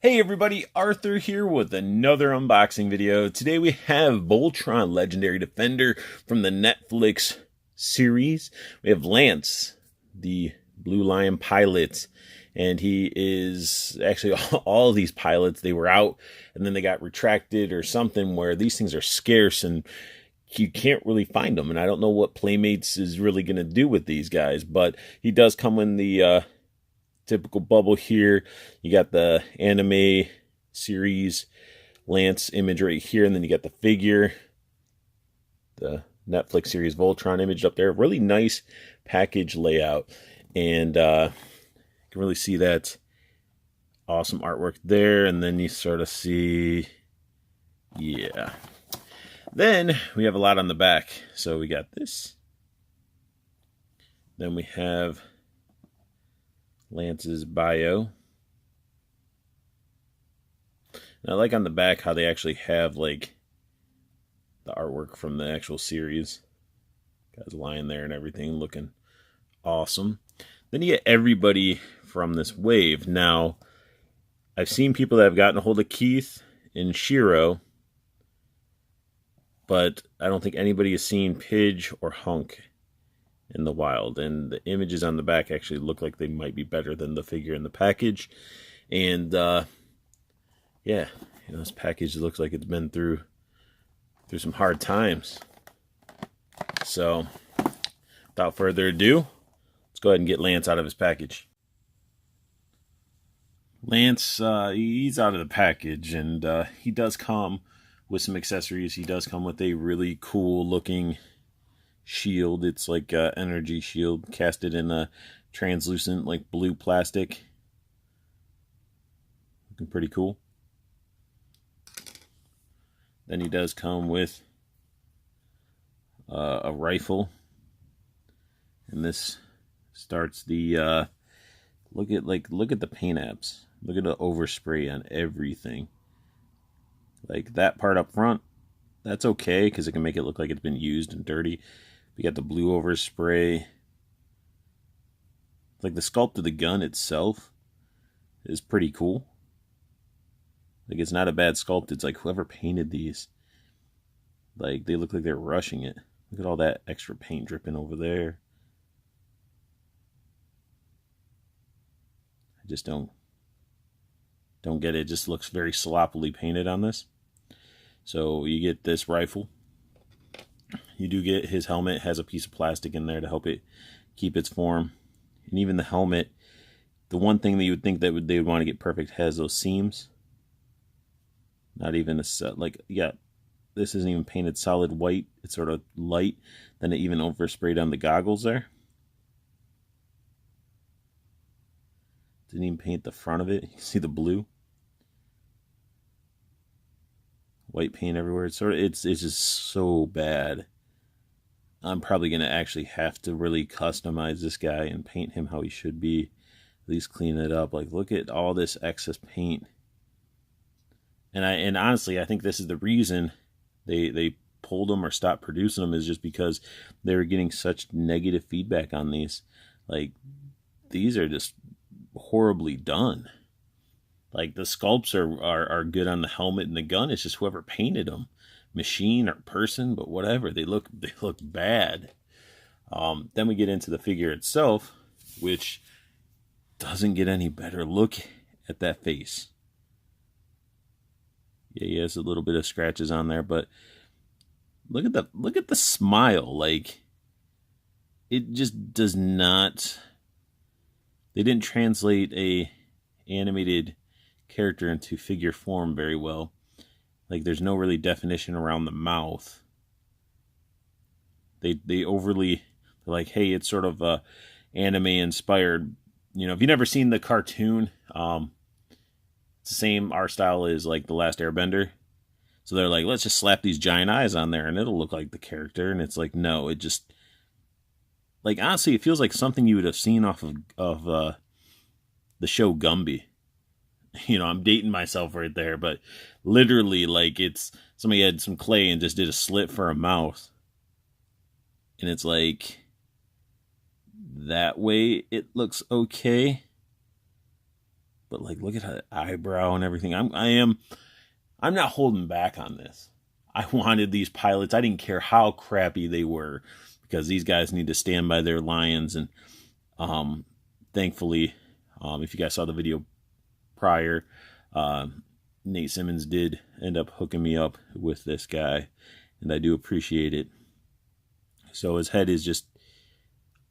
Hey everybody, Arthur here with another unboxing video. Today we have Voltron Legendary Defender from the Netflix series. We have Lance, the Blue Lion pilot, and he is actually all these pilots, they were out and then they got retracted or something where these things are scarce and you can't really find them. And I don't know what Playmates is really going to do with these guys, but he does come in the typical bubble here. You got the anime series Lance image right here, and then you got the figure, the Netflix series Voltron image up there. Really nice package layout, and you can really see that awesome artwork there. And then you sort of see, yeah. Then we have a lot on the back. So we got this. Then we have Lance's bio. And I like on the back how they actually have like the artwork from the actual series. Guys lying there and everything looking awesome. Then you get everybody from this wave. Now, I've seen people that have gotten a hold of Keith and Shiro, but I don't think anybody has seen Pidge or Hunk in the wild, and the images on the back actually look like they might be better than the figure in the package. And yeah, this package looks like it's been through some hard times. So without further ado, let's go ahead and get Lance out of his package. Lance, he's out of the package, and he does come with some accessories. He does come with a really cool looking shield. It's like an energy shield casted in a translucent like blue plastic. Looking pretty cool. Then he does come with a rifle, and this starts the look at the paint apps. Look at the overspray on everything. Like that part up front, that's okay because it can make it look like it's been used and dirty. We got the blue overspray. Like the sculpt of the gun itself is pretty cool. Like it's not a bad sculpt. It's like whoever painted these, like they look like they're rushing it. Look at all that extra paint dripping over there. I just don't get it. It just looks very sloppily painted on this. So you get this rifle. You do get his helmet. It has a piece of plastic in there to help it keep its form. And even the helmet, the one thing that you would think that they would want to get perfect has those seams. Not even a set. Like, yeah, this isn't even painted solid white. It's sort of light. Then it even oversprayed on the goggles there. Didn't even paint the front of it. You see the blue? White paint everywhere. It's just so bad. I'm probably going to actually have to really customize this guy and paint him how he should be. At least clean it up. Like, look at all this excess paint. And honestly, I think this is the reason they pulled them or stopped producing them, is just because they were getting such negative feedback on these. Like, these are just horribly done. Like, the sculpts are good on the helmet and the gun. It's just whoever painted them, machine or person, but whatever, they look bad. Then we get into the figure itself, which doesn't get any better. Look at that face. Yeah, he has a little bit of scratches on there, but look at the smile. Like, it just does not. They didn't translate a animated character into figure form very well. Like, there's no really definition around the mouth. They overly, they're like, hey, it's sort of anime inspired. If you've never seen the cartoon, it's the same art style as like The Last Airbender. So they're like, let's just slap these giant eyes on there and it'll look like the character. And it's like, no, it just, like, honestly, it feels like something you would have seen off of the show Gumby. I'm dating myself right there, but literally, like, it's somebody had some clay and just did a slit for a mouth. And it's like, that way it looks okay. But like, look at her eyebrow and everything. I'm not holding back on this. I wanted these pilots. I didn't care how crappy they were, because these guys need to stand by their lions. And thankfully, if you guys saw the video prior, Nate Simmons did end up hooking me up with this guy, and I do appreciate it. So his head is just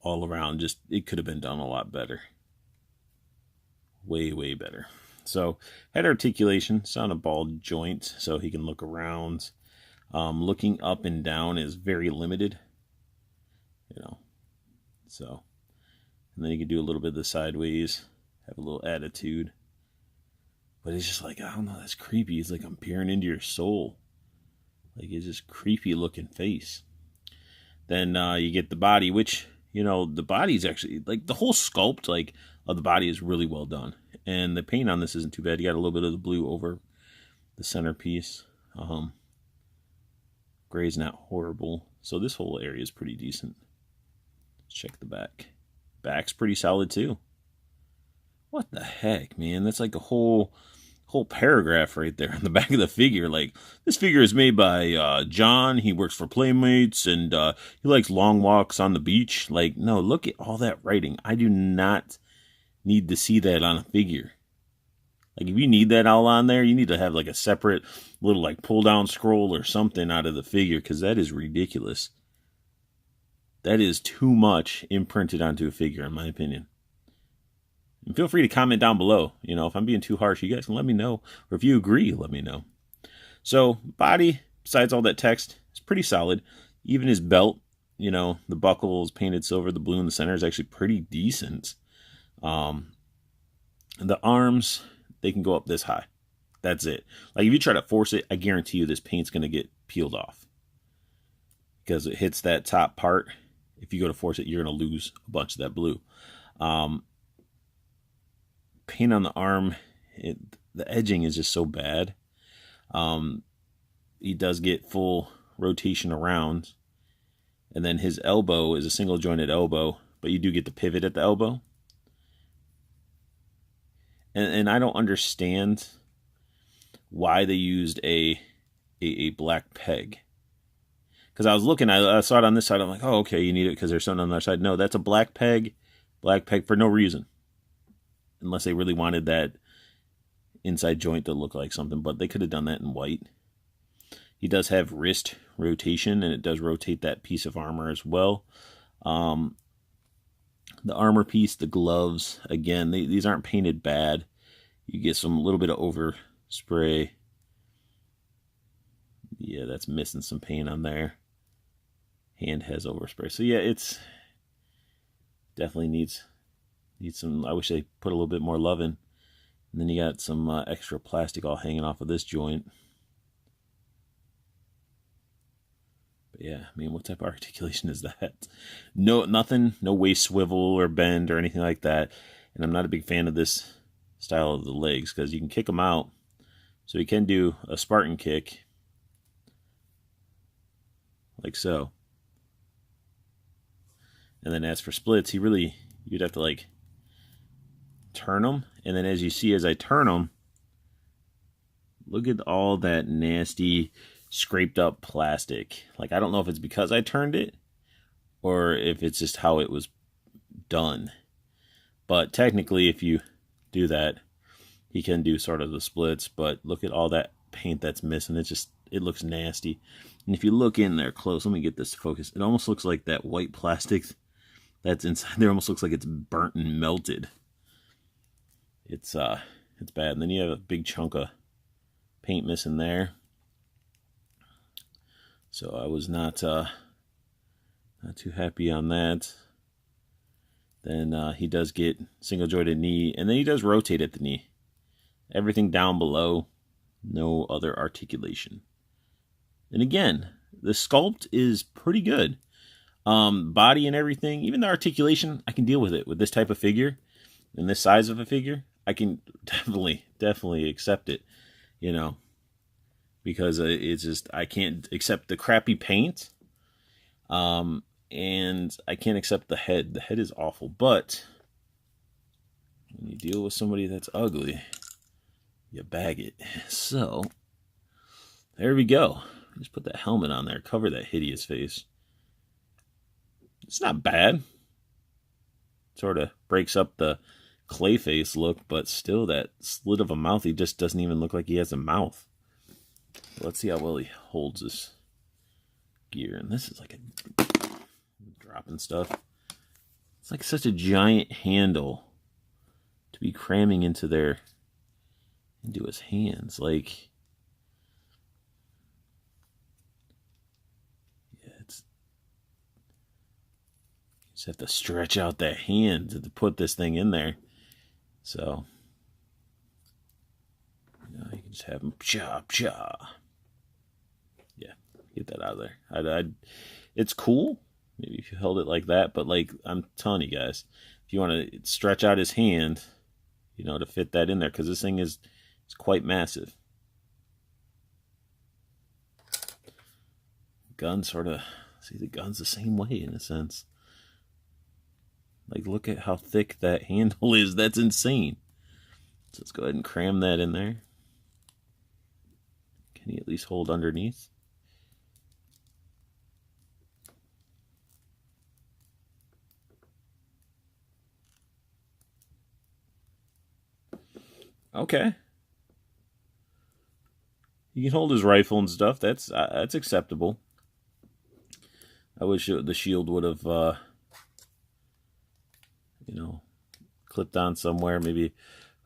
all around, just, it could have been done a lot better. Way, way better. So head articulation, it's on a ball joint, so he can look around. Looking up and down is very limited, you know. So, and then you can do a little bit of the sideways, have a little attitude. But it's just like, I don't know, that's creepy. It's like I'm peering into your soul. Like, it's just creepy looking face. Then you get the body, which, you know, the body's actually, like, the whole sculpt, like, of the body is really well done. And the paint on this isn't too bad. You got a little bit of the blue over the centerpiece. Gray's not horrible. So this whole area is pretty decent. Let's check the back. Back's pretty solid too. What the heck, man? That's like a whole paragraph right there on the back of the figure. Like, this figure is made by John. He works for Playmates, and he likes long walks on the beach. Like, no, look at all that writing. I do not need to see that on a figure. Like, if you need that all on there, you need to have like a separate little like pull down scroll or something out of the figure, because that is ridiculous. That is too much imprinted onto a figure, in my opinion. And feel free to comment down below. You know, if I'm being too harsh, you guys can let me know. Or if you agree, let me know. So, body, besides all that text, is pretty solid. Even his belt, you know, the buckle is painted silver. The blue in the center is actually pretty decent. The arms, they can go up this high. That's it. Like, if you try to force it, I guarantee you this paint's going to get peeled off, because it hits that top part. If you go to force it, you're going to lose a bunch of that blue. Paint on the arm, the edging is just so bad. He does get full rotation around, and then his elbow is a single jointed elbow, but you do get the pivot at the elbow. And I don't understand why they used a black peg. Because I was looking, I saw it on this side. I'm like, oh, okay, you need it because there's something on the other side. No, that's a black peg for no reason. Unless they really wanted that inside joint to look like something. But they could have done that in white. He does have wrist rotation, and it does rotate that piece of armor as well. The armor piece, the gloves, again, these aren't painted bad. You get some little bit of overspray. Yeah, that's missing some paint on there. Hand has overspray. So yeah, it's definitely needs some. I wish they put a little bit more love in. And then you got some extra plastic all hanging off of this joint. But yeah, I mean, what type of articulation is that? No, nothing, no waist swivel or bend or anything like that. And I'm not a big fan of this style of the legs, because you can kick them out. So you can do a Spartan kick, like so. And then as for splits, you'd have to like turn them. And then as you see, as I turn them, look at all that nasty scraped up plastic. Like, I don't know if it's because I turned it or if it's just how it was done. But technically, if you do that, he can do sort of the splits. But look at all that paint that's missing. It looks nasty. And if you look in there close, let me get this to focus. It almost looks like that white plastic that's inside there almost looks like it's burnt and melted. It's bad. And then you have a big chunk of paint missing there. So I was not too happy on that. Then he does get single jointed knee, and then he does rotate at the knee. Everything down below, no other articulation. And again, the sculpt is pretty good. Body and everything, even the articulation, I can deal with it with this type of figure and this size of a figure. I can definitely accept it, you know, because it's just, I can't accept the crappy paint, and I can't accept the head. The head is awful, but when you deal with somebody that's ugly, you bag it. So, there we go. Just put that helmet on there, cover that hideous face. It's not bad. Sort of breaks up the clay face look, but still that slit of a mouth, he just doesn't even look like he has a mouth. Let's see how well he holds this gear. And this is like a dropping stuff. It's like such a giant handle to be cramming into his hands. Like, yeah, you just have to stretch out that hand to put this thing in there. So, you can just have him cha. Yeah, get that out of there. It's cool. Maybe if you held it like that, but like I'm telling you guys, if you want to stretch out his hand, to fit that in there, because this thing is quite massive. Gun the gun's the same way in a sense. Like, look at how thick that handle is. That's insane. So let's go ahead and cram that in there. Can he at least hold underneath? Okay. He can hold his rifle and stuff. That's acceptable. I wish the shield would have, clipped on somewhere, maybe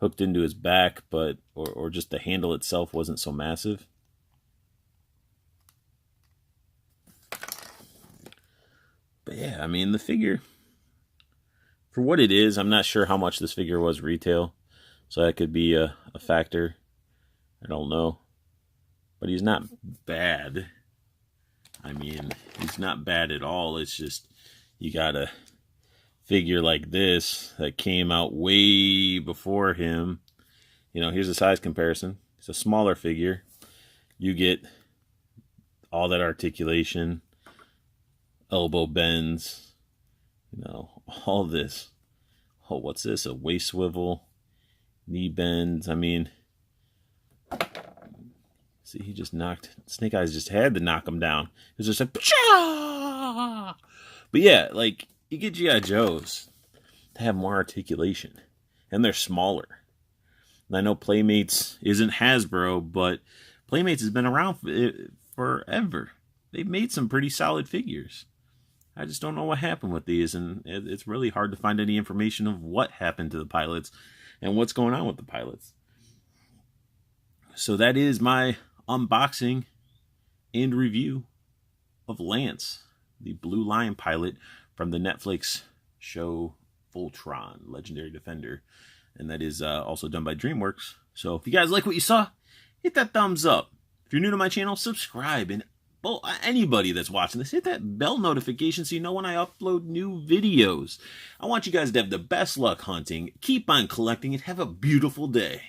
hooked into his back, but or just the handle itself wasn't so massive. But yeah, I mean, the figure, for what it is, I'm not sure how much this figure was retail. So that could be a factor. I don't know. But he's not bad. I mean, he's not bad at all. It's just, you got a figure like this that came out way before him. Here's a size comparison. It's a smaller figure. You get all that articulation, elbow bends, all this. Oh, what's this? A waist swivel. Knee bends. I mean, see, he just knocked. Snake Eyes just had to knock him down. It was just like, Psha! But yeah, like, you get G.I. Joes to have more articulation, and they're smaller. And I know Playmates isn't Hasbro, but Playmates has been around forever. They've made some pretty solid figures. I just don't know what happened with these, and it's really hard to find any information of what happened to the pilots and what's going on with the pilots. So that is my unboxing and review of Lance, the Blue Line pilot from the Netflix show Voltron Legendary Defender. And that is also done by DreamWorks. So if you guys like what you saw, hit that thumbs up. If you're new to my channel, subscribe. And anybody that's watching this, hit that bell notification so you know when I upload new videos. I want you guys to have the best luck hunting. Keep on collecting and have a beautiful day.